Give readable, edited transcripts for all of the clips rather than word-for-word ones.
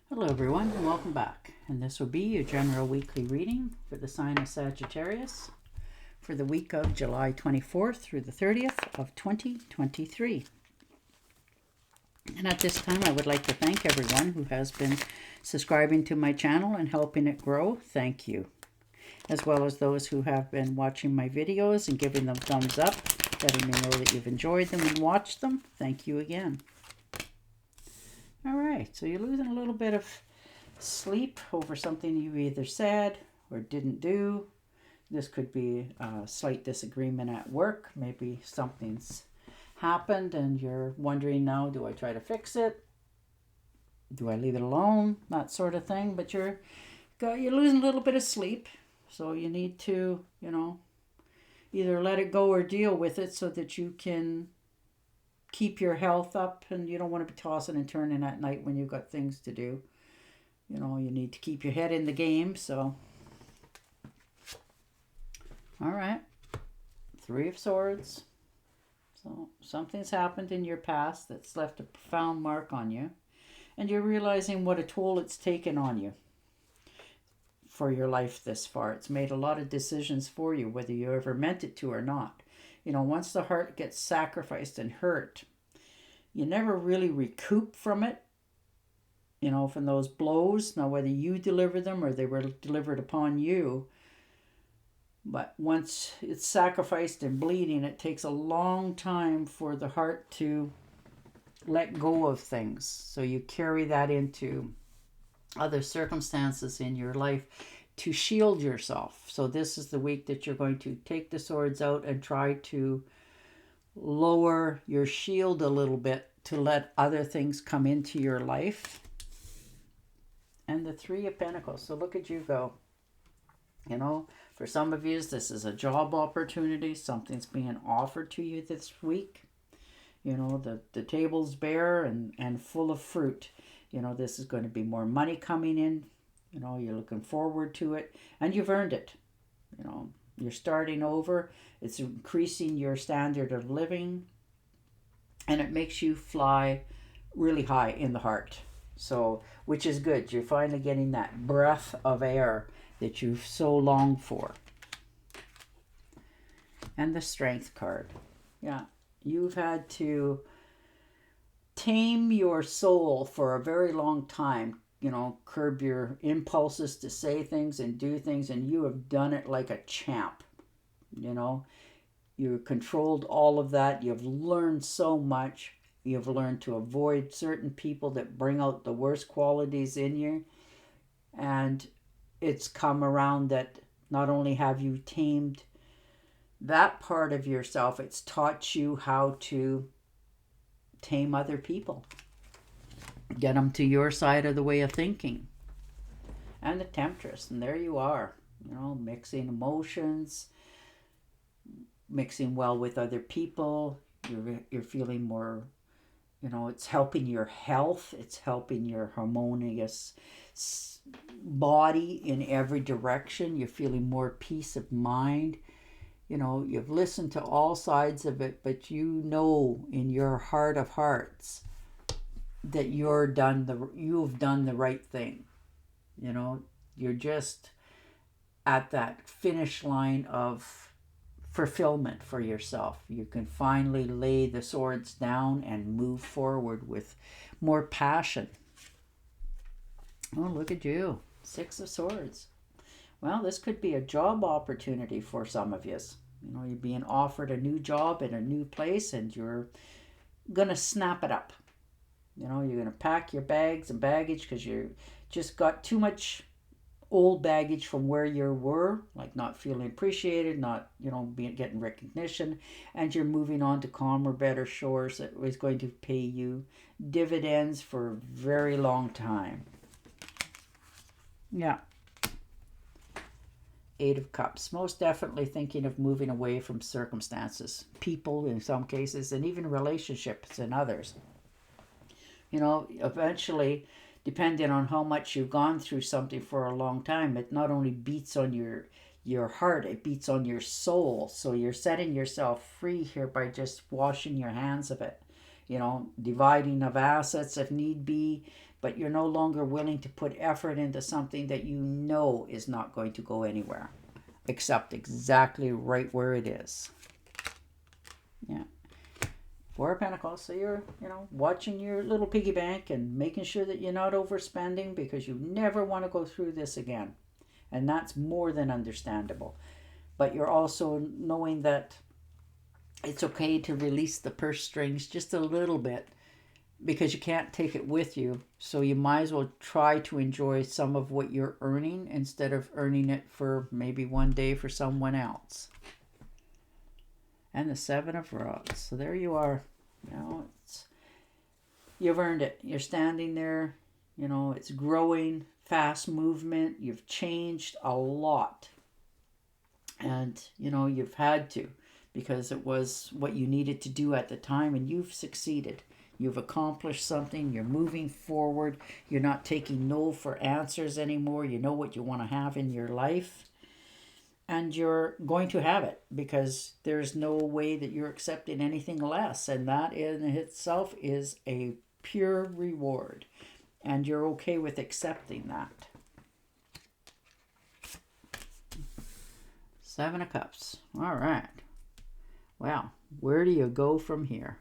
Hello everyone and welcome back. And this will be your general weekly reading for the sign of Sagittarius for the week of July 24th through the 30th of 2023. And at this time I would like to thank everyone who has been subscribing to my channel and helping it grow. Thank you. As well as those who have been watching my videos and giving them thumbs up, letting me know that you've enjoyed them and watched them. Thank you again. All right, so you're losing a little bit of sleep over something you either said or didn't do. This could be a slight disagreement at work. Maybe something's happened and you're wondering now, do I try to fix it? Do I leave it alone? That sort of thing. But you're losing a little bit of sleep. So you need to, either let it go or deal with it so that you can keep your health up, and you don't want to be tossing and turning at night when you've got things to do. You need to keep your head in the game. So, all right. 3 of Swords. So something's happened in your past that's left a profound mark on you, and you're realizing what a toll it's taken on you for your life this far. It's made a lot of decisions for you, whether you ever meant it to or not. Once the heart gets sacrificed and hurt, you never really recoup from it, from those blows. Now, whether you deliver them or they were delivered upon you, but once it's sacrificed and bleeding, it takes a long time for the heart to let go of things. So you carry that into other circumstances in your life to shield yourself. So this is the week that you're going to take the swords out and try to lower your shield a little bit to let other things come into your life. And the 3 of Pentacles. So look at you go. For some of you, this is a job opportunity. Something's being offered to you this week. The table's bare and full of fruit. This is going to be more money coming in. You're looking forward to it, and you've earned it. You're starting over. It's increasing your standard of living, and it makes you fly really high in the heart. So, which is good. You're finally getting that breath of air that you've so longed for. And the Strength card. Yeah, you've had to tame your soul for a very long time. Curb your impulses to say things and do things, and you have done it like a champ. You've controlled all of that. You've learned so much. You've learned to avoid certain people that bring out the worst qualities in you. And it's come around that not only have you tamed that part of yourself, it's taught you how to tame other people. Get them to your side of the way of thinking. And the Temptress, and there you are, mixing emotions, mixing well with other people. You're feeling more, it's helping your health. It's helping your harmonious body in every direction. You're feeling more peace of mind. You've listened to all sides of it, but in your heart of hearts that you've done the right thing. You're just at that finish line of fulfillment for yourself. You can finally lay the swords down and move forward with more passion. Oh, look at you. 6 of Swords. Well, this could be a job opportunity for some of you. You're being offered a new job in a new place, and you're going to snap it up. You're going to pack your bags and baggage because you just got too much old baggage from where you were, like not feeling appreciated, not, getting recognition, and you're moving on to calmer, better shores that is going to pay you dividends for a very long time. Yeah. 8 of Cups. Most definitely thinking of moving away from circumstances, people in some cases, and even relationships in others. Eventually, depending on how much you've gone through something for a long time, it not only beats on your heart, it beats on your soul. So you're setting yourself free here by just washing your hands of it. Dividing of assets if need be, but you're no longer willing to put effort into something that you know is not going to go anywhere, except exactly right where it is. Yeah. Four of Pentacles. So you're, watching your little piggy bank and making sure that you're not overspending, because you never want to go through this again. And that's more than understandable. But you're also knowing that it's okay to release the purse strings just a little bit, because you can't take it with you. So you might as well try to enjoy some of what you're earning instead of earning it for maybe one day for someone else. And the Seven of Rods. So there you are. You've earned it. You're standing there. It's growing, fast movement. You've changed a lot. And, you've had to, because it was what you needed to do at the time, and you've succeeded. You've accomplished something. You're moving forward. You're not taking no for answers anymore. You know what you want to have in your life. And you're going to have it, because there's no way that you're accepting anything less. And that in itself is a pure reward. And you're okay with accepting that. Seven of Cups. All right. Well, where do you go from here?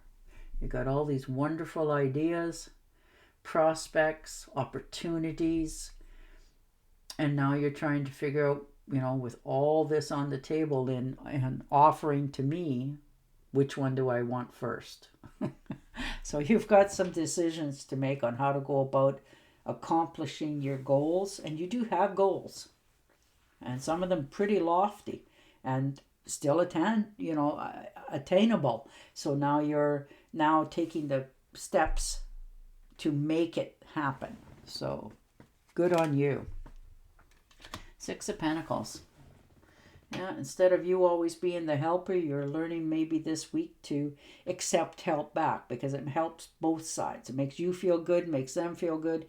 You got all these wonderful ideas, prospects, opportunities. And now you're trying to figure out, with all this on the table and offering to me, which one do I want first? So you've got some decisions to make on how to go about accomplishing your goals. And you do have goals. And some of them pretty lofty and still attainable. So now you're taking the steps to make it happen. So good on you. Six of Pentacles. Yeah, instead of you always being the helper, you're learning maybe this week to accept help back, because it helps both sides. It makes you feel good, makes them feel good,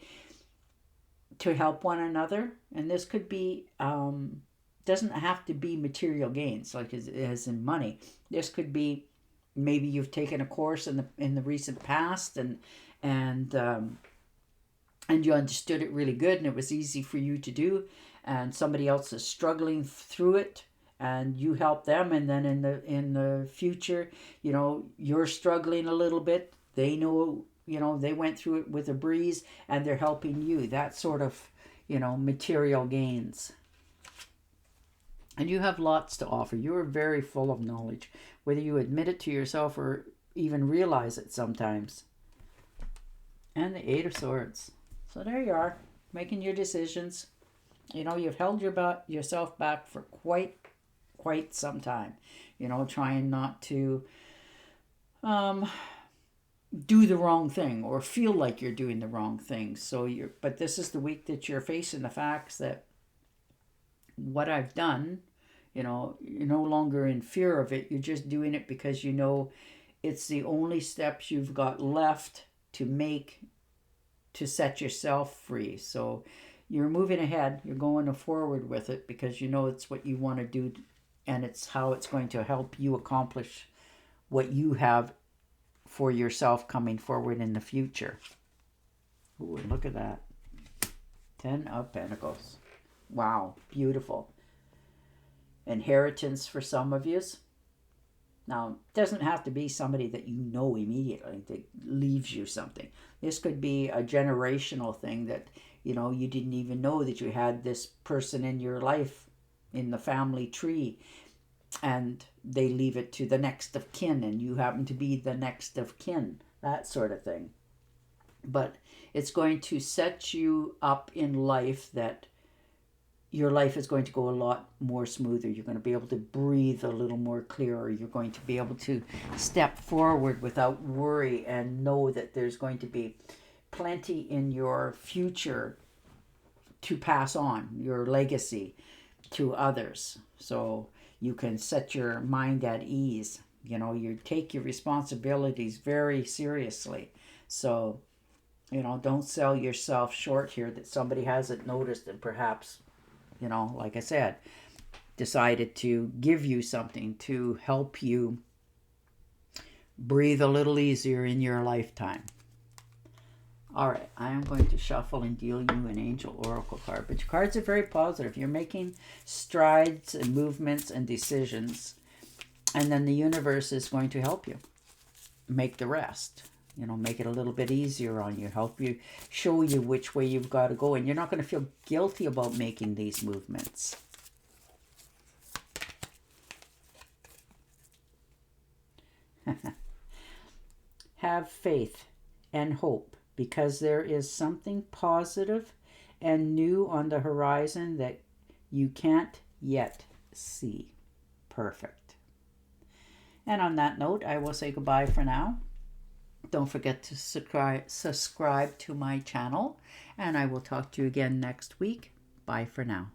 to help one another. And this could be, doesn't have to be material gains, like as in money. This could be, maybe you've taken a course in the recent past, and you understood it really good, and it was easy for you to do, and somebody else is struggling through it, and you help them, and then in the future, you're struggling a little bit. They know, they went through it with a breeze, and they're helping you. That sort of, material gains. And you have lots to offer. You are very full of knowledge, whether you admit it to yourself or even realize it sometimes. And the Eight of Swords. So there you are, making your decisions. You've held yourself back for quite some time. Trying not to do the wrong thing or feel like you're doing the wrong thing. But this is the week that you're facing the facts that what I've done, you're no longer in fear of it. You're just doing it because it's the only steps you've got left to make to set yourself free. So you're moving ahead. You're going forward with it because it's what you want to do, and it's how it's going to help you accomplish what you have for yourself coming forward in the future. Ooh, look at that. 10 of Pentacles. Wow, beautiful. Inheritance for some of yous. Now, it doesn't have to be somebody that you know immediately that leaves you something. This could be a generational thing that, you didn't even know that you had this person in your life in the family tree, and they leave it to the next of kin, and you happen to be the next of kin, that sort of thing. But it's going to set you up in life that your life is going to go a lot more smoother. You're going to be able to breathe a little more clearer. You're going to be able to step forward without worry and know that there's going to be plenty in your future to pass on, your legacy to others. So you can set your mind at ease. You take your responsibilities very seriously. So, don't sell yourself short here that somebody hasn't noticed and perhaps, like I said, decided to give you something to help you breathe a little easier in your lifetime. All right, I am going to shuffle and deal you an angel oracle card. But your cards are very positive. You're making strides and movements and decisions. And then the universe is going to help you make the rest. You know, make it a little bit easier on you. Help you, show you which way you've got to go. And you're not going to feel guilty about making these movements. Have faith and hope, because there is something positive and new on the horizon that you can't yet see. Perfect. And on that note, I will say goodbye for now. Don't forget to subscribe to my channel, and I will talk to you again next week. Bye for now.